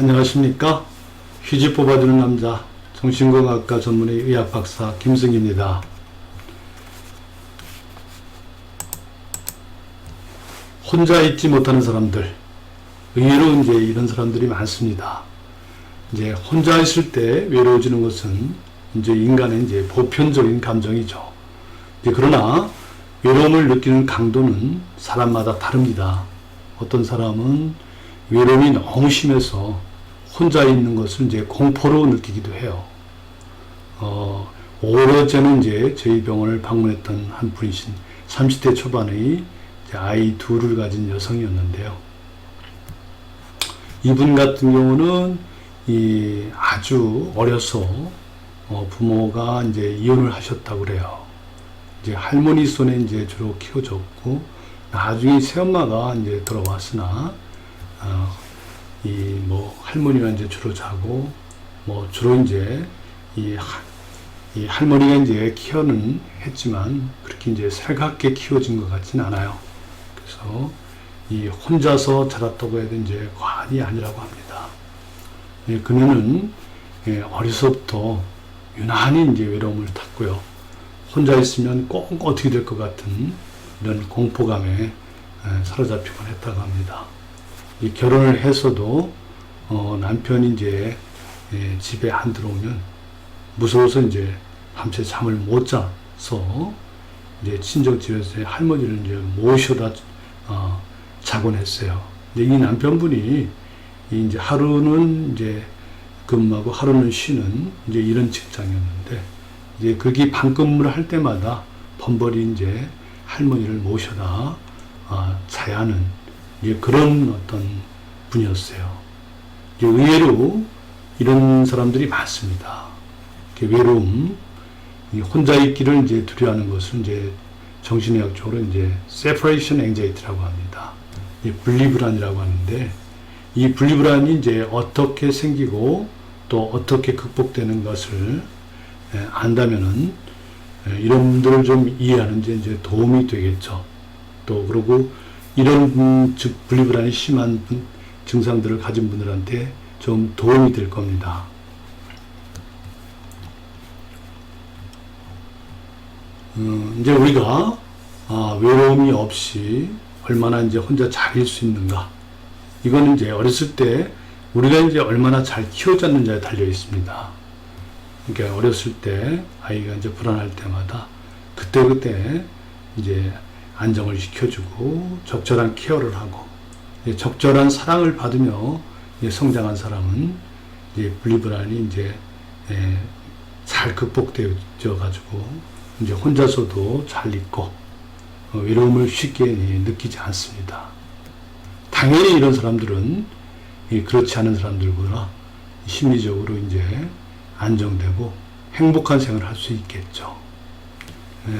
안녕하십니까? 휴지 뽑아주는 남자 정신건강학과 전문의 의학박사 김승희입니다. 혼자 있지 못하는 사람들, 의외로 이제 이런 사람들이 많습니다. 이제 혼자 있을 때 외로워지는 것은 이제 인간의 이제 보편적인 감정이죠. 그러나 외로움을 느끼는 강도는 사람마다 다릅니다. 어떤 사람은 외로움이 너무 심해서 혼자 있는 것을 이제 공포로 느끼기도 해요. 오래 전에 이제 저희 병원을 방문했던 한 분이신 30대 초반의 아이 둘을 가진 여성이었는데요. 이분 같은 경우는 아주 어려서 부모가 이제 이혼을 하셨다고 그래요. 이제 할머니 손에 이제 주로 키워졌고, 나중에 새엄마가 이제 돌아왔으나, 할머니가 이제 주로 자고, 주로 이제 이 할머니가 이제 케어는 했지만, 그렇게 이제 살갑게 키워진 것 같지는 않아요. 그래서 혼자서 자랐다고 해도 이제 과언이 아니라고 합니다. 그녀는 어려서부터 유난히 이제 외로움을 탔고요. 혼자 있으면 꼭 어떻게 될 것 같은 이런 공포감에 사로잡히곤 했다고 합니다. 결혼을 해서도 남편이 이제 집에 안 들어오면 무서워서 이제 밤새 잠을 못 자서 이제 친정집에서 할머니를 이제 모셔다 자곤 했어요. 이 남편분이 이제 하루는 이제 근무하고 하루는 쉬는 이제 이런 직장이었는데, 이제 거기 반근무를 할 때마다 번번이 이제 할머니를 모셔다 자야 하는 그런 어떤 분이었어요. 의외로 이런 사람들이 많습니다. 외로움, 혼자 있기를 이제 두려워하는 것을 이제 정신의학적으로 이제 separation anxiety라고 합니다. 분리불안이라고 하는데, 이 분리불안이 이제 어떻게 생기고 또 어떻게 극복되는 것을 안다면은 이런 분들을 좀 이해하는 데 이제 도움이 되겠죠. 또 그리고 이런 분리불안이 심한 증상들을 가진 분들한테 좀 도움이 될 겁니다. 이제 우리가 외로움이 없이 얼마나 이제 혼자 잘 있을 수 있는가, 이거는 이제 어렸을 때 우리가 이제 얼마나 잘 키워졌는지에 달려 있습니다. 그러니까 어렸을 때 아이가 이제 불안할 때마다 그때 이제 안정을 시켜주고 적절한 케어를 하고 적절한 사랑을 받으며 성장한 사람은 이제 분리불안이 이제 잘 극복되어 가지고 이제 혼자서도 잘 있고 외로움을 쉽게 느끼지 않습니다. 당연히 이런 사람들은 그렇지 않은 사람들보다 심리적으로 이제 안정되고 행복한 생활을 할 수 있겠죠.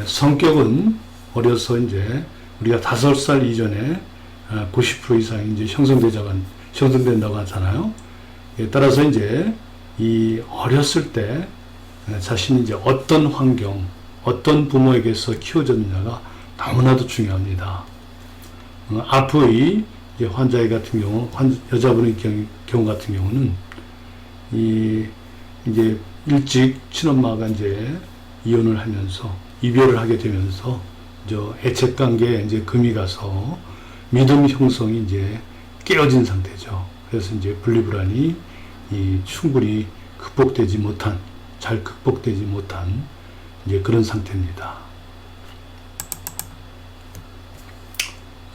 성격은 어려서 이제 우리가 5살 이전에 90% 이상이 이제 형성된다고 하잖아요. 따라서 이제 어렸을 때 자신이 이제 어떤 환경, 어떤 부모에게서 키워졌느냐가 너무나도 중요합니다. 아프의 환자의 같은 경우, 여자분의 경우 같은 경우는 이제 일찍 친엄마가 이제 이혼을 하면서 이별을 하게 되면서 애착 관계에 이제 금이 가서 믿음 형성이 이제 깨어진 상태죠. 그래서 이제 분리불안이 충분히 잘 극복되지 못한 이제 그런 상태입니다.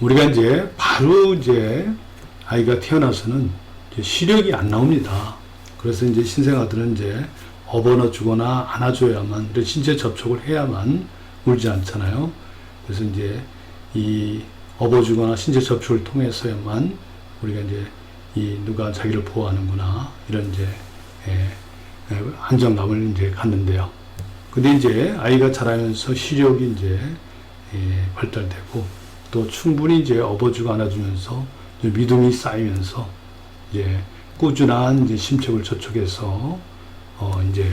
우리가 이제 바로 이제 아이가 태어나서는 이제 시력이 안 나옵니다. 그래서 이제 신생아들은 이제 업어나 주거나 안아줘야만, 신체 접촉을 해야만 울지 않잖아요. 그래서 이제 업어주거나 신체 접촉을 통해서야만 우리가 이제 누가 자기를 보호하는구나, 이런 이제 안정감을 이제 갖는데요. 근데 이제 아이가 자라면서 시력이 이제 발달되고 또 충분히 이제 업어주고 안아주면서 믿음이 쌓이면서 이제 꾸준한 이제 심척을 저촉해서 이제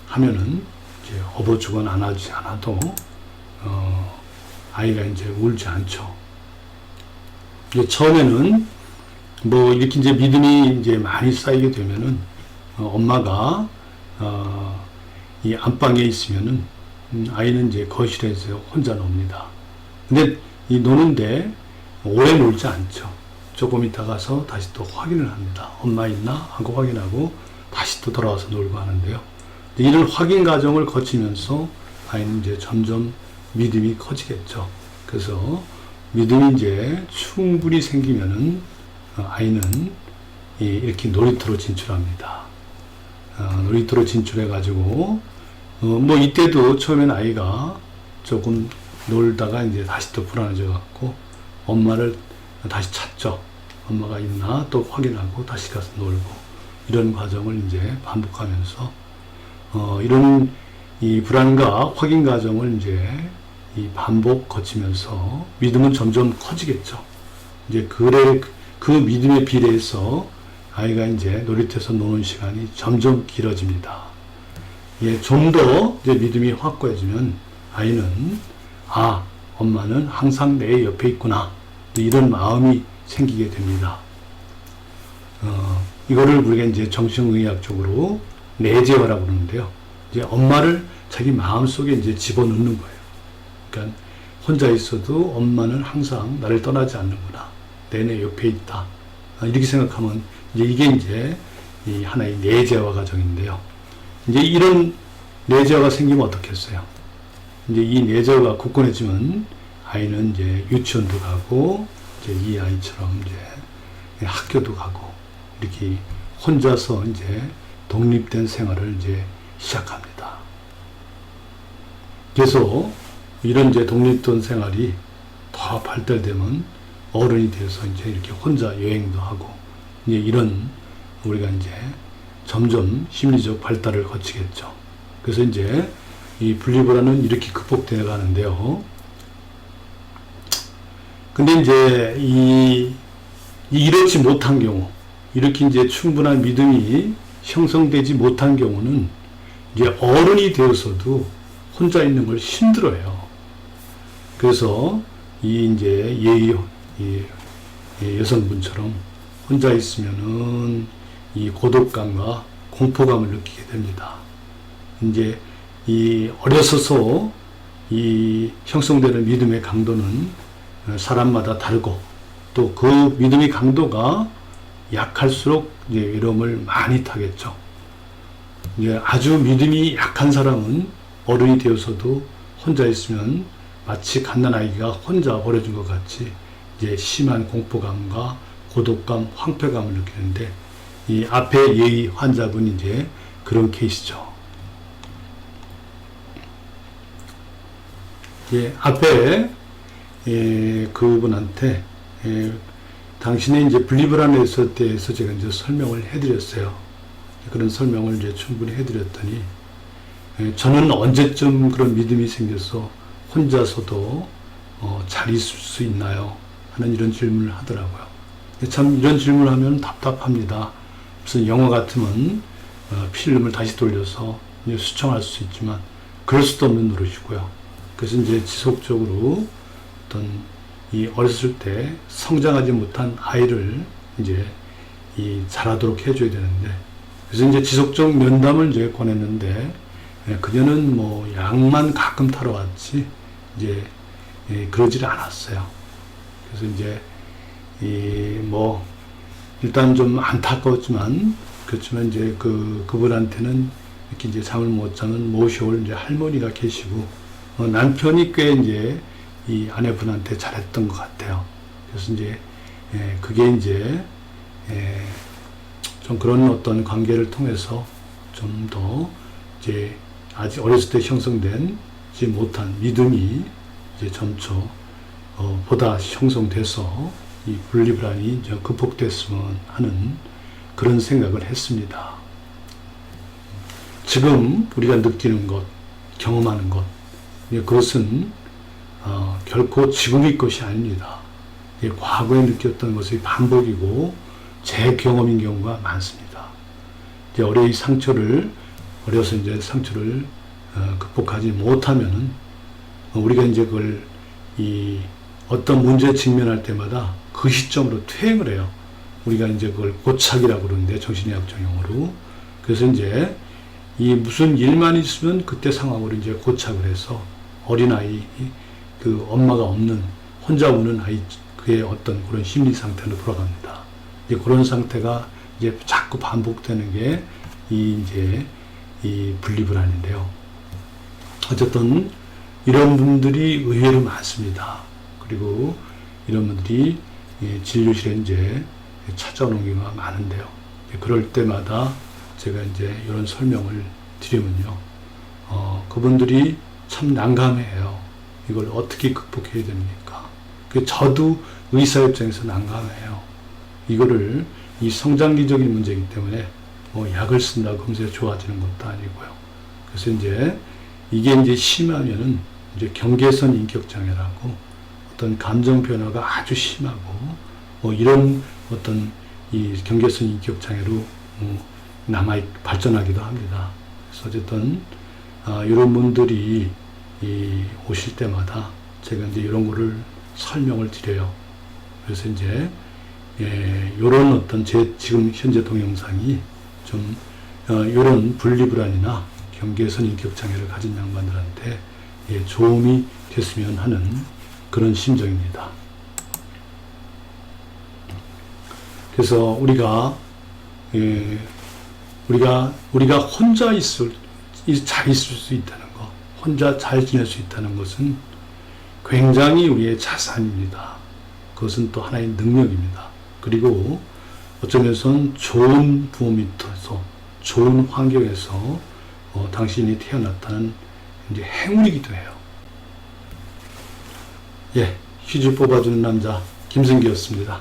하면은 이제 업어주거나 안아주지 않아도 아이가 이제 울지 않죠. 이제 처음에는 뭐 이렇게 이제 믿음이 이제 많이 쌓이게 되면은 엄마가 이 안방에 있으면은 아이는 이제 거실에서 혼자 놉니다. 근데 이 노는데 오래 놀지 않죠. 조금 있다 가서 다시 또 확인을 합니다. 엄마 있나 하고 확인하고 다시 또 돌아와서 놀고 하는데요. 이런 확인 과정을 거치면서 아이는 이제 점점 믿음이 커지겠죠. 그래서 믿음이 이제 충분히 생기면은 아이는 이렇게 놀이터로 진출합니다. 놀이터로 진출해 가지고 뭐 이때도 처음엔 아이가 조금 놀다가 이제 다시 또 불안해져 갖고 엄마를 다시 찾죠. 엄마가 있나 또 확인하고 다시 가서 놀고 이런 과정을 이제 반복하면서 이런 이 불안과 확인 과정을 이제 이 반복 거치면서 믿음은 점점 커지겠죠. 이제 그 믿음에 비례해서 아이가 이제 놀이터에서 노는 시간이 점점 길어집니다. 예, 좀 더 이제 믿음이 확고해지면 아이는 엄마는 항상 내 옆에 있구나 이런 마음이 생기게 됩니다. 이거를 우리가 이제 정신의학적으로 내재화라고 그러는데요. 이제 엄마를 자기 마음속에 이제 집어넣는 거예요. 그러니까 혼자 있어도 엄마는 항상 나를 떠나지 않는구나. 내 옆에 있다. 이렇게 생각하면 이제 이게 이제 이 하나의 내재화 과정인데요. 이제 이런 내재화가 생기면 어떻겠어요? 이제 이 내재화가 굳건해지면 아이는 이제 유치원도 가고 이제 이 아이처럼 이제 학교도 가고 이렇게 혼자서 이제 독립된 생활을 이제 시작합니다. 그래서 이런 이제 독립된 생활이 더 발달되면 어른이 돼서 이제 이렇게 혼자 여행도 하고 이제 이런 우리가 이제 점점 심리적 발달을 거치겠죠. 그래서 이제 이 분리불안은 이렇게 극복되어 가는데요. 근데 이제 이렇지 못한 경우, 이렇게 이제 충분한 믿음이 형성되지 못한 경우는 이제 어른이 되어서도 혼자 있는 걸 힘들어요. 그래서 이제 여성분처럼 혼자 있으면은 이 고독감과 공포감을 느끼게 됩니다. 이제 어려서서 이 형성되는 믿음의 강도는 사람마다 다르고 또 그 믿음의 강도가 약할수록 이제 외로움을 많이 타겠죠. 이제 아주 믿음이 약한 사람은 어른이 되어서도 혼자 있으면 마치 갓난아기가 혼자 버려진 것 같이 이제 심한 공포감과 고독감, 황폐감을 느끼는데 이 앞에 예의 환자분이 이제 그런 케이스죠. 예, 앞에 그분한테 당신의 이제 분리불안에 있을 때에서 제가 이제 설명을 해드렸어요. 그런 설명을 이제 충분히 해드렸더니 저는 언제쯤 그런 믿음이 생겨서 혼자서도 잘 있을 수 있나요? 하는 이런 질문을 하더라고요. 참 이런 질문을 하면 답답합니다. 무슨 영화 같으면 필름을 다시 돌려서 이제 수정할 수 있지만 그럴 수도 없는 노릇이고요. 그래서 이제 지속적으로 어떤 이 어렸을 때 성장하지 못한 아이를 이제 자라도록 해줘야 되는데 그래서 이제 지속적 면담을 이제 권했는데 그녀는 뭐 약만 가끔 타러 왔지 이제 그러질 않았어요. 그래서 이제 뭐 일단 좀 안타까웠지만 그렇지만 이제 그분한테는 이렇게 이제 잠을 못 자는 모셔올 이제 할머니가 계시고 남편이 꽤 이제 이 아내분한테 잘했던 것 같아요. 그래서 이제 그게 이제 좀 그런 어떤 관계를 통해서 좀 더 이제 아직 어렸을 때 형성되지 못한 믿음이 이제 점차 보다 형성돼서 이 분리불안이 이제 극복됐으면 하는 그런 생각을 했습니다. 지금 우리가 느끼는 것, 경험하는 것, 그것은 결코 지금의 것이 아닙니다. 과거에 느꼈던 것의 반복이고 제 경험인 경우가 많습니다. 이제 어려서 이제 상처를 극복하지 못하면은 우리가 이제 그걸 어떤 문제에 직면할 때마다 그 시점으로 퇴행을 해요. 우리가 이제 그걸 고착이라고 그러는데, 정신의학적 용어로. 그래서 이제 이 무슨 일만 있으면 그때 상황으로 이제 고착을 해서 어린아이, 그 엄마가 없는 혼자 우는 아이, 그의 어떤 그런 심리 상태로 돌아갑니다. 이제 그런 상태가 이제 자꾸 반복되는 게 이제 이 분리불안인데요. 어쨌든 이런 분들이 의외로 많습니다. 그리고 이런 분들이 진료실에 이제 찾아오는 경우가 많은데요. 그럴 때마다 제가 이제 이런 설명을 드리면요, 그분들이 참 난감해요. 이걸 어떻게 극복해야 됩니까? 저도 의사 입장에서 난감해요. 이거를 이 성장기적인 문제이기 때문에 뭐 약을 쓴다고 금세 좋아지는 것도 아니고요. 그래서 이제 이게 이제 심하면은 이제 경계선 인격 장애라고 어떤 감정 변화가 아주 심하고 뭐 이런 어떤 이 경계선 인격 장애로 발전하기도 합니다. 그래서 어쨌든 이런 분들이 오실 때마다 제가 이제 이런 거를 설명을 드려요. 그래서 이제 이런 어떤 제 지금 현재 동영상이 좀 이런 분리불안이나 경계선 인격 장애를 가진 양반들한테 도움이 됐으면 하는 그런 심정입니다. 그래서 우리가 혼자 잘 있을 수 있다는 것, 혼자 잘 지낼 수 있다는 것은 굉장히 우리의 자산입니다. 그것은 또 하나의 능력입니다. 그리고 어쩌면선 좋은 부모 밑에서, 좋은 환경에서 당신이 태어났다는 이제 행운이기도 해요. 예, 휴지 뽑아주는 남자 김승기였습니다.